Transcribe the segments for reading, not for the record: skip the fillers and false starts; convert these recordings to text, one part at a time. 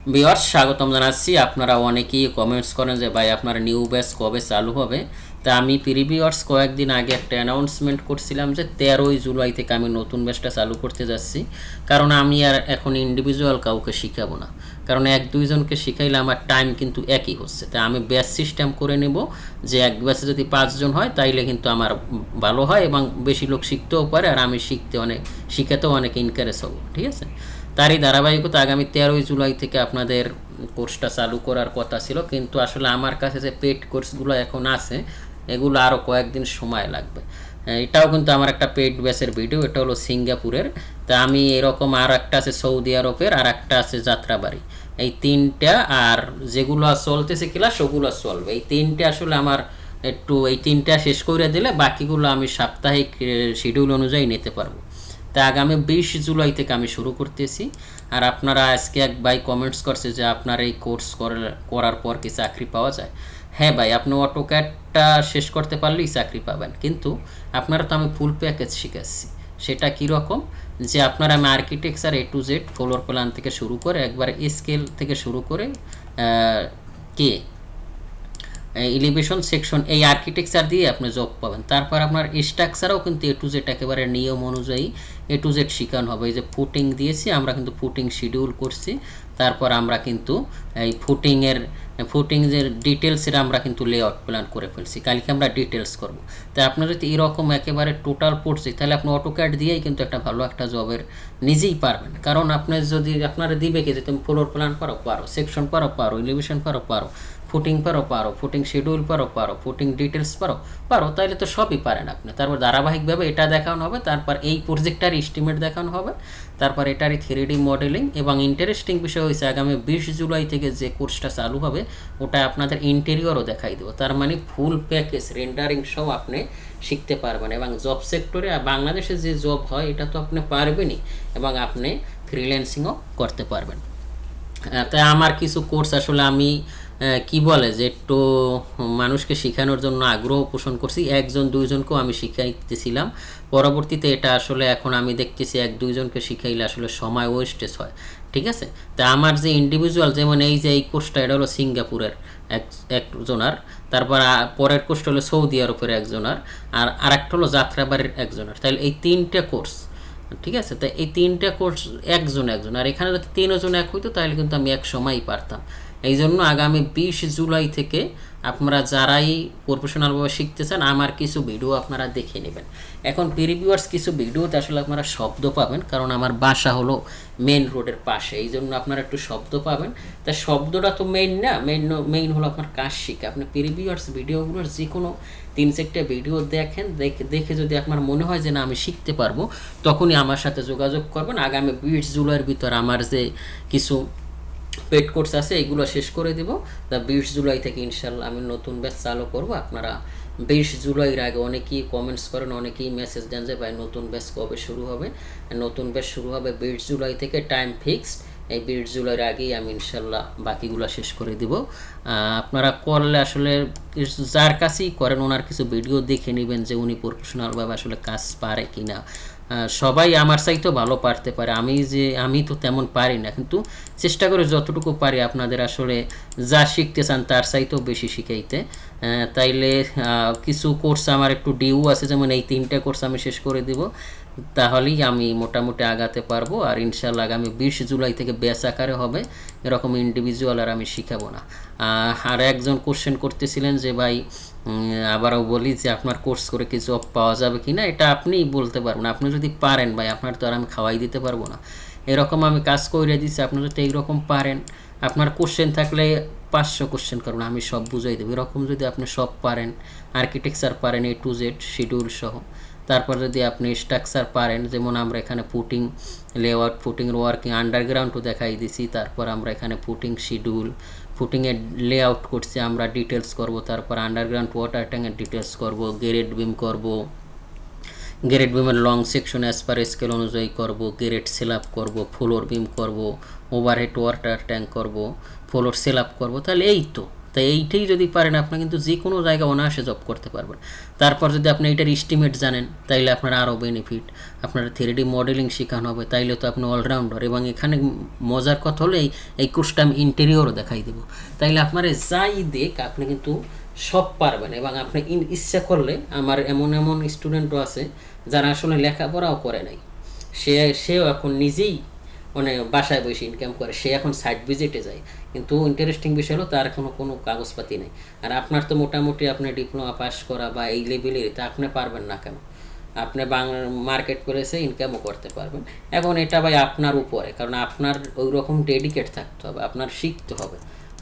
Viewers স্বাগতম জানাচ্ছি। আপনারা অনেকেই কমেন্টস করেন যে ভাই আপনার নিউ ব্যাচ কবে চালু হবে। তা আমি প্রিভিউয়ার্স কয়েকদিন আগে একটা অ্যানাউন্সমেন্ট করছিলাম যে 13ই জুলাই থেকে আমি নতুন ব্যাচটা চালু করতে যাচ্ছি। কারণ আমি আর এখন ইন্ডিভিজুয়াল কাউকে শিখাবো না, কারণ এক দুইজনকে শিখাইলে আমার টাইম কিন্তু একই হচ্ছে। তাই আমি ব্যাচ সিস্টেম করে নেব যে এক ব্যাচে যদি 5 জন হয় তাইলে কিন্তু আমার ভালো হয় এবং বেশি লোক শিখতেও পারে, আর আমি শিখাতেও অনেক এনকারেজ হব। ঠিক আছে, তারই ধারাবাহিকতা আগামী 13ই জুলাই থেকে আপনাদের কোর্সটা চালু করার কথা ছিল, কিন্তু আসলে আমার কাছে যে পেড কোর্সগুলো এখন আছে এগুলো আরও কয়েকদিন সময় লাগবে। এটাও কিন্তু আমার একটা পেড ব্যাচের ভিডিও, এটা হলো সিঙ্গাপুরের। তা আমি এরকম আর একটা আছে সৌদি আরবের, আর একটা আছে যাত্রাবাড়ি, এই তিনটা। আর যেগুলো চলতেছে ক্লাস ওগুলো চলবে। এই তিনটে আসলে আমার একটু এই তিনটা শেষ করে দিলে বাকিগুলো আমি সাপ্তাহিক শিডিউল অনুযায়ী নিতে পারবো। তা আগামী 20 জুলাই থেকে আমি শুরু করতেছি। আর আপনারা আজকে এক ভাই কমেন্টস করছে যে আপনার এই কোর্স করার পর কি চাকরি পাওয়া যায়। হ্যাঁ ভাই, আপনি অটোক্যাডটা শেষ করতে পারলেই চাকরি পাবেন, কিন্তু আপনারা তো আমি ফুল প্যাকেজ শিখাচ্ছি। সেটা কীরকম, যে আপনারা আমি architecture A to Z floor plan থেকে শুরু করে একবার স্কেল থেকে শুরু করে কে এলিভেশন সেকশন, এই আর্কিটেকচার দিয়ে আপনি জব পাবেন। তারপর আপনার স্ট্রাকচারও কিন্তু A to Z একেবারে নিয়ম অনুযায়ী A to Z শেখানো হবে। এই যে ফুটিং দিয়েছি, আমরা কিন্তু ফুটিং শিডিউল করছি। তারপর আমরা কিন্তু এই ফুটিংয়ের ডিটেলসের আমরা কিন্তু লেআউট প্ল্যান করে ফেলছি, কালকে আমরা ডিটেলস করব। তাই আপনার যদি এরকম একেবারে টোটাল পড়ছে তাহলে আপনি অটোক্যাড দিয়েই কিন্তু একটা ভালো একটা জবের নিজেই পারবেন। কারণ আপনি যদি আপনারা দিবে কি যে তুমি ফ্লোর প্ল্যান পারো, সেকশন পারো, এলিভেশন পারো, ফুটিং পারো, ফুটিং শিডিউল পারো, ফুটিং ডিটেলস পারো, তাইলে তো সবই পারেন আপনি। তারপর ধারাবাহিকভাবে এটা দেখানো হবে, তারপর এই প্রজেক্টটার এস্টিমেট দেখানো হবে, তারপর এটারই 3D মডেলিং। এবং ইন্টারেস্টিং বিষয় হয়েছে আগামী 20 জুলাই থেকে যে কোর্সটা চালু হবে ওটা আপনাদের ইন্টেরিয়রও দেখাই দেবো। তার মানে ফুল প্যাকেজ রেন্ডারিং সব আপনি শিখতে পারবেন। এবং জব সেক্টরে বাংলাদেশে যে জব হয় এটা তো আপনি পারবেনই, এবং আপনি ফ্রিল্যান্সিংও করতে পারবেন। তাই আমার কিছু কোর্স আসলে আমি কি বলে যে একটু মানুষকে শেখানোর জন্য আগ্রহ পোষণ করছি, একজন দুইজনকেও আমি শিখাইতেছিলাম। পরবর্তীতে এটা আসলে এখন আমি দেখতেছি এক দুইজনকে শিখাইলে আসলে সময় ওয়েস্টেজ হয়। ঠিক আছে, তা আমার যে ইন্ডিভিজুয়াল, যেমন এই যে এই কোর্সটা এটা হলো সিঙ্গাপুরের একজনার, তারপর পরের কোর্সটা হলো সৌদি আরবের একজনার, আর আরেকটা হলো যাত্রাবাড়ির একজনের। তাহলে এই তিনটে কোর্স, ঠিক আছে। তাই এই তিনটা কোর্স একজন, আর এখানে যদি তিনজন এক হইতো তাহলে কিন্তু আমি এক সময়ই পারতাম। এই জন্য আগামী 20 জুলাই থেকে আপনারা যারাই প্রফেশনালভাবে শিখতে চান আমার কিছু ভিডিও আপনারা দেখে নেবেন। এখন প্রিভিউয়ার্স কিছু ভিডিওতে আসলে আপনারা শব্দ পাবেন, কারণ আমার বাসা হলো মেইন রোডের পাশে, এই জন্য আপনারা একটু শব্দ পাবেন। তা শব্দটা তো মেইন না, মেইন হলো আপনার কাজ শিখা। আপনি প্রিভিউয়ার্স ভিডিওগুলোর যে কোনো 3-4টা ভিডিও দেখে যদি আপনার মনে হয় যে না আমি শিখতে পারবো, তখনই আমার সাথে যোগাযোগ করবেন। আগামী 20 জুলাইয়ের ভিতর আমার যে কিছু পেড কোর্স আছে এগুলো শেষ করে দেব। তা 20 জুলাই থেকে ইনশাল্লাহ আমি নতুন ব্যাচ চালু করব। আপনারা 20 জুলাইয়ের আগে অনেকেই কমেন্টস করেন, অনেকেই মেসেজ দেন যে ভাই নতুন ব্যাচ কবে শুরু হবে। নতুন ব্যাচ শুরু হবে 20 জুলাই থেকে, টাইম ফিক্সড। এই 20 জুলাইয়ের আগেই আমি ইনশাল্লাহ বাকিগুলো শেষ করে দিব। আপনারা করলে আসলে যার কাছেই করেন ওনার কিছু ভিডিও দেখে নেবেন যে উনি প্রফেশনালভাবে আসলে কাজ পারে কি না। সবাই আমার চাইতেও ভালো পারতে পারে, আমি তো তেমন পারি না, কিন্তু চেষ্টা করে যতটুকু পারি আপনাদের আসলে যা শিখতে চান তার চাইতেও বেশি শিখাইতে। তাইলে কিছু কোর্স আমার একটু ডিউ আছে, যেমন এই 3টা কোর্স আমি শেষ করে দিব, তাহলেই আমি মোটামুটি আগাতে পারবো। আর ইনশাল্লাহ আগামী 20 জুলাই থেকে ব্যাচ আকারে হবে, এরকম ইন্ডিভিজুয়াল আর আমি শিখাবো না। আর একজন কোশ্চেন করতেছিলেন যে ভাই আবারও বলি যে আপনার কোর্স করে কি জব পাওয়া যাবে কি না, এটা আপনিই বলতে পারবেন। আপনি যদি পারেন ভাই, আপনার তো আর আমি খাওয়াই দিতে পারবো না। এরকম আমি কাজ করে দিচ্ছি, আপনি যদি এইরকম পারেন, আপনার কোশ্চেন থাকলে 500 কোশ্চেন করুন, আমি সব বুঝাই দেবো। এরকম যদি আপনি সব পারেন, আর্কিটেকচার পারেন A to Z শিডিউল সহ, তারপর যদি আপনি স্ট্রাকচার পারেন, যেমন আমরা এখানে ফুটিং লেআউট, ফুটিং ওয়ার্কিং, আন্ডারগ্রাউন্ডও দেখাই দিছি। তারপর আমরা এখানে ফুটিং শিডিউল, ফুটিংয়ের লেআউট করছি, আমরা ডিটেলস করব। তারপর আন্ডারগ্রাউন্ড ওয়াটার ট্যাঙ্কের ডিটেলস করব, গ্রেড বিম করব, গ্রেড বিমের long section as per scale অনুযায়ী করব, গ্রেড সেলআপ করব, ফ্লোর বিম করব, ওভারহেড ওয়াটার ট্যাঙ্ক করব, ফ্লোর সেলআপ করব। তাহলে এই তো তাই এইটাই যদি পারেন আপনি কিন্তু যে কোনো জায়গায় অনায়াসে জব করতে পারবেন। তারপর যদি আপনি এটার এস্টিমেট জানেন তাইলে আপনার আরও বেনিফিট, আপনার 3D মডেলিং শেখানো হবে, তাইলে তো আপনি অলরাউন্ডার। এবং এখানে মজার কথা হলো এই কোর্সটা আমি ইন্টেরিয়রও দেখাই দেবো, তাইলে আপনার যাই দেখ আপনি কিন্তু সব পারবেন। এবং আপনি ইচ্ছা করলে, আমার এমন এমন স্টুডেন্টও আছে যারা আসলে লেখাপড়াও করে নাই, সেও এখন নিজেই মানে বাসায় বসে ইনকাম করে, সে এখন সাইট ভিজিটে যায়। কিন্তু ইন্টারেস্টিং বিষয় হলো তার কোনো কাগজপাতি নেই। আর আপনার তো মোটামুটি আপনি ডিপ্লোমা পাস করা বা এই লেভেলের, তা আপনি পারবেন না কেন? আপনি বাংলা মার্কেট প্লেসে ইনকামও করতে পারবেন। এখন এটা ভাই আপনার উপরে, কারণ আপনার ওই রকম ডেডিকেট থাকতে হবে, আপনার শিখতে হবে।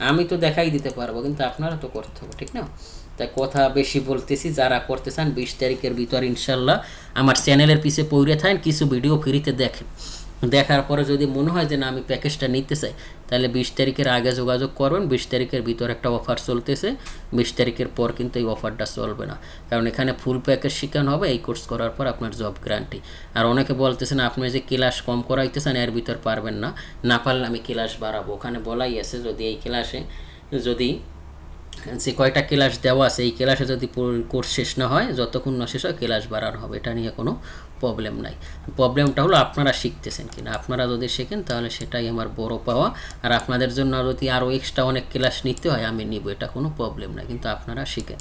আমি তো দেখাই দিতে পারবো, কিন্তু আপনারা তো করতে হবে, ঠিক না? তাই কথা বেশি বলতেছি, যারা করতে চান 20 তারিখের ভিতর ইনশাল্লাহ আমার চ্যানেলের পিছে পড়ে থাকেন, কিছু ভিডিও ফ্রিতে দেখেন। দেখার পরে যদি মনে হয় যে না আমি প্যাকেজটা নিতে চাই, তাহলে 20 তারিখের আগে যোগাযোগ করবেন। 20 তারিখের ভিতর একটা অফার চলতেছে, 20 তারিখের পর কিন্তু এই অফারটা চলবে না, কারণ এখানে ফুল প্যাকেজ শেখানো হবে। এই কোর্স করার পর আপনার জব গ্যারান্টি। আর অনেকে বলতেছেন আপনি যে ক্লাস কম করাইতেছেন এর ভিতর পারবেন না, না পারলে আমি ক্লাস বাড়াবো। ওখানে বলাই আছে যদি এই ক্লাসে যদি যে কয়টা ক্লাস দেওয়া আছে এই ক্লাসে যদি কোর্স শেষ না হয়, যতক্ষণ না শেষ হয় ক্লাস বাড়ানো হবে, এটা নিয়ে কোনো প্রবলেম নাই। প্রবলেমটা হলো আপনারা শিখতেছেন কিনা। আপনারা যদি শেখেন তাহলে সেটাই আমার বড় পাওয়া। আর আপনাদের জন্য যদি আরও এক্সট্রা অনেক ক্লাস নিতে হয় আমি নিব, এটা কোনো প্রবলেম নাই, কিন্তু আপনারা শিখেন।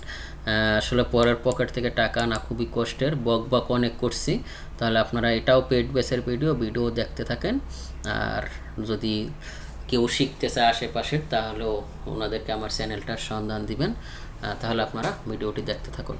আসলে পরের পকেট থেকে টাকা না খুবই কষ্টের, বক অনেক করছি। তাহলে আপনারা এটাও পেড বেসের ভিডিও দেখতে থাকেন। আর যদি কেউ শিখতে চায় আশেপাশের, তাহলেও ওনাদেরকে আমার চ্যানেলটার সন্ধান দিবেন, তাহলে আপনারা ভিডিওটি দেখতে থাকুন।